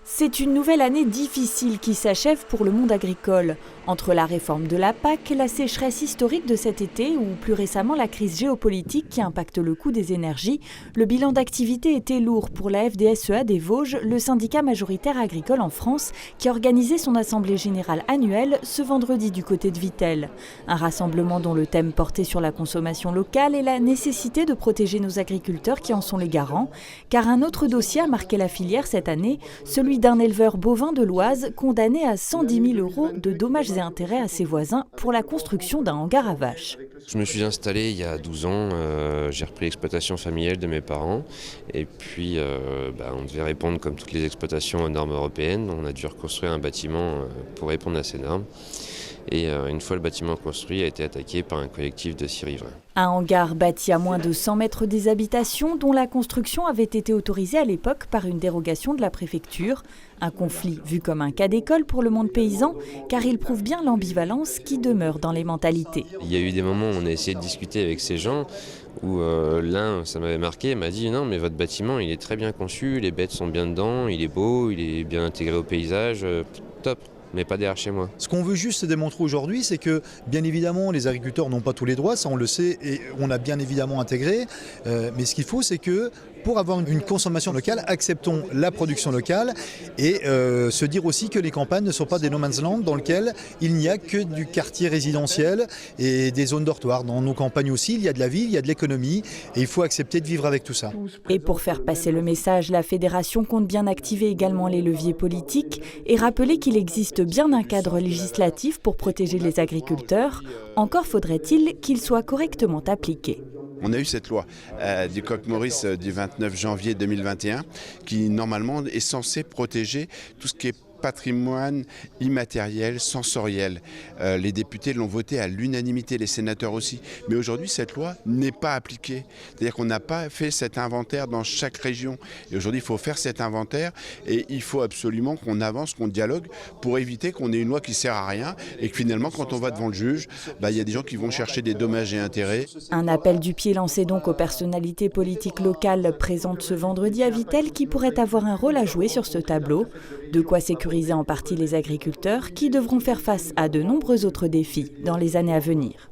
C'est une nouvelle année difficile qui s'achève pour le monde agricole. Entre la réforme de la PAC, la sécheresse historique de cet été ou plus récemment la crise géopolitique qui impacte le coût des énergies, le bilan d'activité était lourd pour la FDSEA des Vosges, le syndicat majoritaire agricole en France, qui a organisé son assemblée générale annuelle ce vendredi du côté de Vittel. Un rassemblement dont le thème portait sur la consommation locale et la nécessité de protéger nos agriculteurs qui en sont les garants, car un autre dossier a marqué la filière cette année, celui d'un éleveur bovin de l'Oise condamné à 110 000 € de dommages et intérêts à ses voisins pour la construction d'un hangar à vaches. Je me suis installé il y a 12 ans, j'ai repris l'exploitation familiale de mes parents et puis on devait répondre comme toutes les exploitations aux normes européennes. On a dû reconstruire un bâtiment pour répondre à ces normes. Et une fois le bâtiment construit, a été attaqué par un collectif de 6 riverains. Un hangar bâti à moins de 100 mètres des habitations dont la construction avait été autorisée à l'époque par une dérogation de la préfecture. Un conflit vu comme un cas d'école pour le monde paysan car il prouve bien l'ambivalence qui demeure dans les mentalités. Il y a eu des moments où on a essayé de discuter avec ces gens où l'un, ça m'avait marqué, m'a dit non mais votre bâtiment il est très bien conçu, les bêtes sont bien dedans, il est beau, il est bien intégré au paysage, top. Mais pas derrière chez moi. Ce qu'on veut juste démontrer aujourd'hui, c'est que bien évidemment les agriculteurs n'ont pas tous les droits, ça on le sait et on a bien évidemment intégré, mais ce qu'il faut c'est que pour avoir une consommation locale, acceptons la production locale et se dire aussi que les campagnes ne sont pas des no man's land dans lesquelles il n'y a que du quartier résidentiel et des zones dortoirs. Dans nos campagnes aussi, il y a de la ville, il y a de l'économie et il faut accepter de vivre avec tout ça. Et pour faire passer le message, la fédération compte bien activer également les leviers politiques et rappeler qu'il existe bien un cadre législatif pour protéger les agriculteurs. Encore faudrait-il qu'il soit correctement appliqué. On a eu cette loi du Coq-Maurice du 29 janvier 2021 qui normalement est censée protéger tout ce qui est patrimoine immatériel, sensoriel. Les députés l'ont voté à l'unanimité, les sénateurs aussi. Mais aujourd'hui, cette loi n'est pas appliquée. C'est-à-dire qu'on n'a pas fait cet inventaire dans chaque région. Et aujourd'hui, il faut faire cet inventaire et il faut absolument qu'on avance, qu'on dialogue pour éviter qu'on ait une loi qui ne sert à rien et que finalement, quand on va devant le juge, il y a des gens qui vont chercher des dommages et intérêts. Un appel du pied lancé donc aux personnalités politiques locales présentes ce vendredi à Vittel qui pourraient avoir un rôle à jouer sur ce tableau. De quoi sécuriser en partie les agriculteurs qui devront faire face à de nombreux autres défis dans les années à venir.